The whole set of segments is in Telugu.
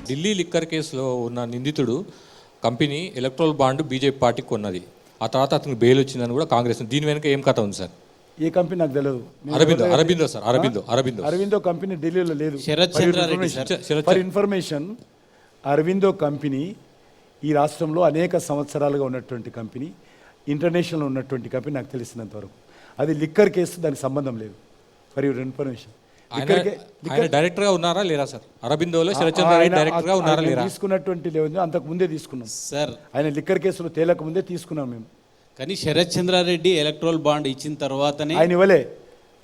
ఢిల్లీ లిక్కర్ కేసులో ఉన్న నిందితుడు కంపెనీ ఎలక్ట్రల్ బాండ్ బీజేపీ పార్టీకి కొన్నది. ఆ తర్వాత అతనికి బెయిల్ వచ్చిందని కూడా కాంగ్రెస్. దీని వెనుక ఏం కథ ఉంది సార్? ఏ కంపెనీ నాకు తెలియదు. అరబిందో సార్, అరబిందో కంపెనీ ఢిల్లీలో లేదు. Sharath for information, Aurobindo company ఈ రాష్ట్రంలో అనేక సంవత్సరాలుగా ఉన్నటువంటి కంపెనీ, ఇంటర్నేషనల్ ఉన్నటువంటి కంపెనీ నాకు తెలిసినంత వరకు. అది లిక్కర్ కేసు, దానికి సంబంధం లేదు. For your information. డైరెక్టర్ గా ఉన్నారా లేరా సార్? అరబిందోలో శరత్ చంద్ర రెడ్డి డైరెక్టర్ గా ఉన్నారా లేరా? తీసుకున్నటువంటి లేదు, అంతకు ముందే తీసుకున్నాం సార్. ఆయన లిక్కర్ కేసులో తేలక ముందే తీసుకున్నాం మేము. కానీ శరత్ చంద్రారెడ్డి ఎలక్ట్రల్ బాండ్ ఇచ్చిన తర్వాతనే ఆయన ఇవ్వలే,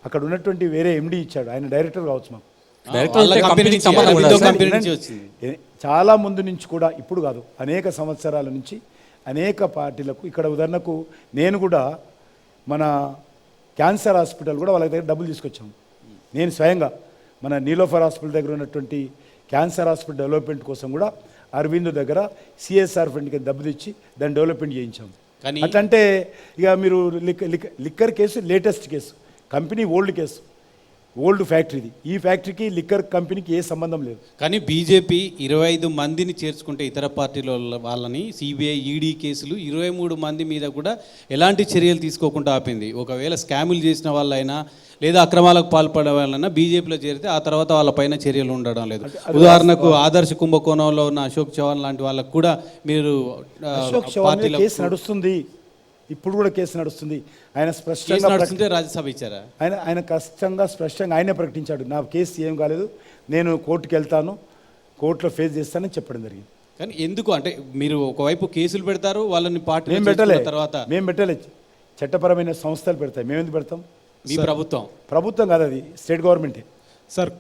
అక్కడ ఉన్నటువంటి వేరే ఎండి ఇచ్చాడు. ఆయన డైరెక్టర్ కావచ్చు మాకు. చాలా ముందు నుంచి కూడా, ఇప్పుడు కాదు, అనేక సంవత్సరాల నుంచి అనేక పార్టీలకు. ఇక్కడ ఉదాహరణకు నేను కూడా మన క్యాన్సర్ హాస్పిటల్ కూడా వాళ్ళ దగ్గర డబ్బులు తీసుకొచ్చాము. నేను స్వయంగా మన నీలోఫర్ హాస్పిటల్ దగ్గర ఉన్నటువంటి క్యాన్సర్ హాస్పిటల్ డెవలప్మెంట్ కోసం కూడా అరవిందో దగ్గర సిఎస్ఆర్ ఫండ్కి డబ్బులు ఇచ్చి దాన్ని డెవలప్మెంట్ చేయించాము. అట్లంటే ఇక మీరు liquor case latest case, company old case, old ఫ్యాక్టరీది. ఈ ఫ్యాక్టరీకి లిక్కర్ కంపెనీకి ఏ సంబంధం లేదు. కానీ బీజేపీ 25 మందిని చేర్చుకుంటే ఇతర పార్టీల వాళ్ళని సిబిఐ ఈడీ కేసులు 23 మంది మీద కూడా ఎలాంటి చర్యలు తీసుకోకుండా ఆపింది. ఒకవేళ స్కాములు చేసిన వాళ్ళైనా లేదా అక్రమాలకు పాల్పడే వాళ్ళైనా బీజేపీలో చేరితే ఆ తర్వాత వాళ్ళపైన చర్యలు ఉండడం లేదు. ఉదాహరణకు ఆదర్శ కుంభకోణంలో ఉన్న అశోక్ చవాన్ లాంటి వాళ్ళకు కూడా మీరు కేసు నడుస్తుంది, ఇప్పుడు కూడా కేసు నడుస్తుంది. ఆయన స్పష్టంగా రాజ్యసభ ఇచ్చారా? ఆయన కష్టంగా స్పష్టంగా ఆయనే ప్రకటించాడు, నా కేసు ఏం కాలేదు, నేను కోర్టుకు వెళ్తాను, కోర్టులో ఫేస్ చేస్తానని చెప్పడం జరిగింది. కానీ ఎందుకు అంటే మీరు ఒకవైపు కేసులు పెడతారు, వాళ్ళని పార్టీ మేము పెట్టలే, చట్టపరమైన సంస్థలు పెడతాయి. మేము ఎందుకు పెడతాం? మీ ప్రభుత్వం కాదు, అది స్టేట్ గవర్నమెంటే సార్.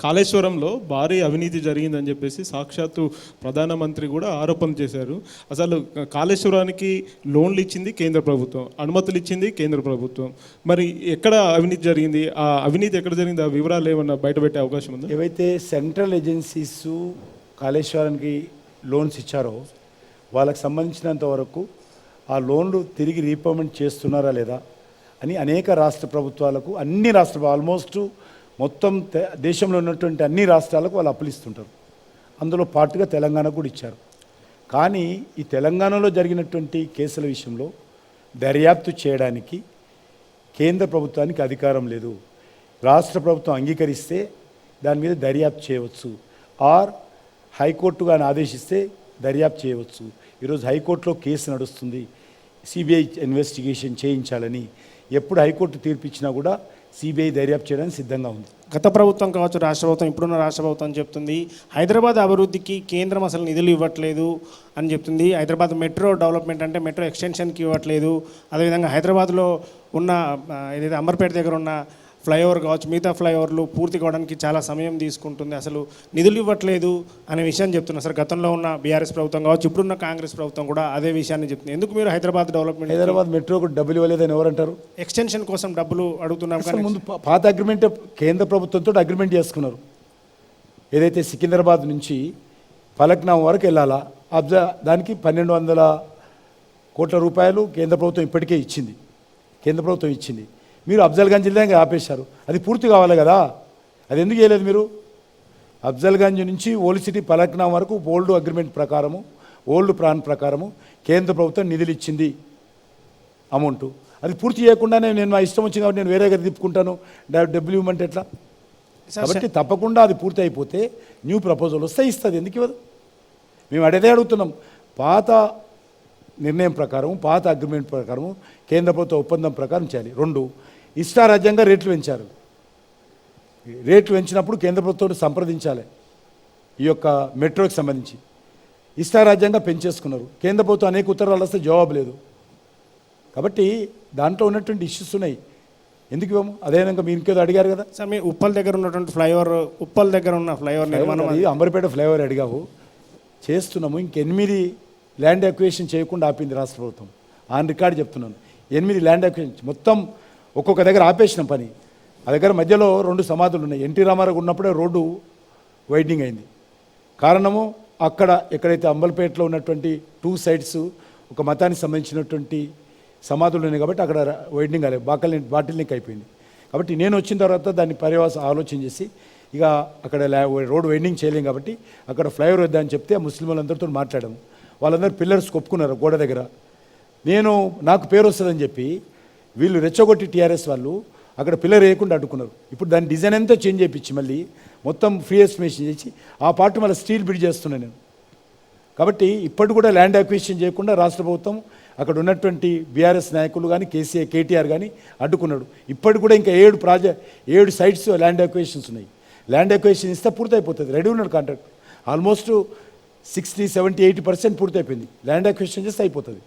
కాళేశ్వరంలో భారీ అవినీతి జరిగిందని చెప్పేసి సాక్షాత్తు ప్రధానమంత్రి కూడా ఆరోపణ చేశారు. అసలు కాళేశ్వరానికి లోన్లు ఇచ్చింది కేంద్ర ప్రభుత్వం, అనుమతులు ఇచ్చింది కేంద్ర ప్రభుత్వం. మరి ఎక్కడ అవినీతి జరిగింది? ఆ అవినీతి ఎక్కడ జరిగింది? ఆ వివరాలు ఏమన్నా బయటపెట్టే అవకాశం ఉందా? ఏవైతే సెంట్రల్ ఏజెన్సీస్ కాళేశ్వరానికి లోన్స్ ఇచ్చారో వాళ్ళకి సంబంధించినంత వరకు ఆ లోన్లు తిరిగి రీపేమెంట్ చేస్తున్నారా లేదా అని అనేక రాష్ట్ర ప్రభుత్వాలకు, అన్ని రాష్ట్ర ఆల్మోస్ట్ మొత్తం దేశంలో ఉన్నటువంటి అన్ని రాష్ట్రాలకు వాళ్ళు అప్పులు ఇస్తుంటారు. అందులో పాటుగా తెలంగాణకు కూడా ఇచ్చారు. కానీ ఈ తెలంగాణలో జరిగినటువంటి కేసుల విషయంలో దర్యాప్తు చేయడానికి కేంద్ర ప్రభుత్వానికి అధికారం లేదు. రాష్ట్ర ప్రభుత్వం అంగీకరిస్తే దాని మీద దర్యాప్తు చేయవచ్చు, ఆర్ హైకోర్టు కానీ ఆదేశిస్తే దర్యాప్తు చేయవచ్చు. ఈరోజు హైకోర్టులో కేసు నడుస్తుంది, సిబిఐ ఇన్వెస్టిగేషన్ చేయించాలని. ఎప్పుడు హైకోర్టు తీర్పిచ్చినా కూడా సిబిఐ దర్యాప్తు చేయడానికి సిద్ధంగా ఉంది. గత ప్రభుత్వం కావచ్చు, రాష్ట్ర ప్రభుత్వం, ఇప్పుడున్న రాష్ట్ర ప్రభుత్వం చెప్తుంది హైదరాబాద్ అభివృద్ధికి కేంద్రం అసలు నిధులు ఇవ్వట్లేదు అని చెప్తుంది. హైదరాబాద్ మెట్రో డెవలప్మెంట్ అంటే మెట్రో ఎక్స్టెన్షన్కి ఇవ్వట్లేదు. అదేవిధంగా హైదరాబాద్లో ఉన్న ఏదైతే అంబర్పేట దగ్గర ఉన్న ఫ్లైఓవర్ కావచ్చు, మిగతా ఫ్లైఓవర్లు పూర్తి కావడానికి చాలా సమయం తీసుకుంటుంది, అసలు నిధులు ఇవ్వట్లేదు అనే విషయాన్ని చెప్తున్నారు సార్. గతంలో ఉన్న బీఆర్ఎస్ ప్రభుత్వం కావచ్చు, ఇప్పుడున్న కాంగ్రెస్ ప్రభుత్వం కూడా అదే విషయాన్ని చెప్తుంది. ఎందుకు మీరు హైదరాబాద్ డెవలప్మెంట్, హైదరాబాద్ మెట్రోకు డబ్బులు ఇవ్వలేదని ఎవరంటారు? ఎక్స్టెన్షన్ కోసం డబ్బులు అడుగుతున్నాం. కానీ ముందు పాత అగ్రిమెంట్ కేంద్ర ప్రభుత్వంతో అగ్రిమెంట్ చేసుకున్నారు. ఏదైతే సికింద్రాబాద్ నుంచి ఫలక్నామా వరకు వెళ్ళాలా, దానికి 1200 కోట్ల రూపాయలు కేంద్ర ప్రభుత్వం ఇప్పటికే ఇచ్చింది. కేంద్ర ప్రభుత్వం ఇచ్చింది, మీరు అఫ్జల్గంజ్ జిల్లాగా ఆపేశారు. అది పూర్తి కావాలి కదా, అది ఎందుకు చేయలేదు మీరు? అఫ్జల్గంజ్ నుంచి ఓల్డ్ సిటీ ఫలక్నామా వరకు ఓల్డ్ అగ్రిమెంట్ ప్రకారము, ఓల్డ్ ప్లాన్ ప్రకారము కేంద్ర ప్రభుత్వం నిధులు ఇచ్చింది అమౌంట్. అది పూర్తి చేయకుండానే నేను నా ఇష్టం వచ్చింది కాబట్టి నేను వేరే దగ్గర తిప్పుకుంటాను, డబ్బులు ఇవ్వమంటే ఎట్లా? కాబట్టి తప్పకుండా అది పూర్తి అయిపోతే న్యూ ప్రపోజల్ వస్తే ఇస్తుంది. ఎందుకు ఇవ్వదు? మేము అడిగే అడుగుతున్నాం. పాత నిర్ణయం ప్రకారం, పాత అగ్రిమెంట్ ప్రకారం, కేంద్ర ప్రభుత్వ ఒప్పందం ప్రకారం చేయాలి. 2, ఇష్టారాజ్యంగా రేట్లు పెంచారు. రేట్లు పెంచినప్పుడు కేంద్ర ప్రభుత్వం సంప్రదించాలి. ఈ యొక్క మెట్రోకి సంబంధించి ఇష్టారాజ్యంగా పెంచేసుకున్నారు. కేంద్ర ప్రభుత్వం అనేక ఉత్తర్వులు వస్తే జవాబు లేదు. కాబట్టి దాంట్లో ఉన్నటువంటి ఇష్యూస్ ఉన్నాయి, ఎందుకు ఇవ్వము? అదేవిధంగా మీరు ఇంకేదో అడిగారు కదా సార్, మీ ఉప్పల్ దగ్గర ఉన్నటువంటి ఫ్లైఓవర్, ఉప్పల్ దగ్గర ఉన్న ఫ్లైఓవర్ నిర్మాణం, అంబర్పేట ఫ్లైఓవర్ అడిగావు, చేస్తున్నాము. ఇంక8 ల్యాండ్ అక్విజిషన్ చేయకుండా ఆపింది రాష్ట్ర ప్రభుత్వం. ఆన్ రికార్డు చెప్తున్నాను, 8 ల్యాండ్ అక్విజిషన్ మొత్తం ఒక్కొక్క దగ్గర ఆపేసిన పని. ఆ దగ్గర మధ్యలో 2 సమాధులు ఉన్నాయి. ఎన్టీ రామారావు ఉన్నప్పుడే రోడ్డు వైడనింగ్ అయింది. కారణము అక్కడ ఎక్కడైతే అంబల్పేటలో ఉన్నటువంటి 2 సైడ్స్ ఒక మతానికి సంబంధించినటువంటి సమాధులు ఉన్నాయి కాబట్టి అక్కడ వైడనింగ్ కాలేదు, బాటిల్ లింక్ అయిపోయింది. కాబట్టి నేను వచ్చిన తర్వాత దాన్ని పర్యవాసం ఆలోచన చేసి ఇక అక్కడ రోడ్ వెండింగ్ చేయలేం కాబట్టి అక్కడ ఫ్లైఓవర్ వద్దని చెప్తే ఆ ముస్లిం వాళ్ళందరితో మాట్లాడాము. వాళ్ళందరూ పిల్లర్స్ ఒప్పుకున్నారు గోడ దగ్గర. నాకు పేరు వస్తుందని చెప్పి వీళ్ళు రెచ్చగొట్టి టీఆర్ఎస్ వాళ్ళు అక్కడ పిల్లర్ వేయకుండా అడ్డుకున్నారు. ఇప్పుడు దాని డిజైన్ అంతా చేంజ్ చేయించి మళ్ళీ మొత్తం ఫ్రీ ఎస్టిమేషన్ చేసి ఆ పార్ట్ మళ్ళీ స్టీల్ బిల్డ్ చేస్తున్నాను నేను. కాబట్టి ఇప్పటి కూడా ల్యాండ్ అక్విజిషన్ చేయకుండా రాష్ట్ర ప్రభుత్వం అక్కడ ఉన్నటువంటి బీఆర్ఎస్ నాయకులు కానీ కేటీఆర్ కానీ అడ్డుకున్నాడు. ఇప్పటికి కూడా ఇంకా 7 సైట్స్ ల్యాండ్ అక్విజిషన్స్ ఉన్నాయి. ల్యాండ్ అక్విజిషన్ ఇస్తే పూర్తయిపోతుంది. రెడీ ఉన్నాడు కాంట్రాక్ట్. ఆల్మోస్ట్ 60, 70, 80% పూర్తయిపోయింది. ల్యాండ్ అక్విజిషన్ చేస్తే అయిపోతుంది.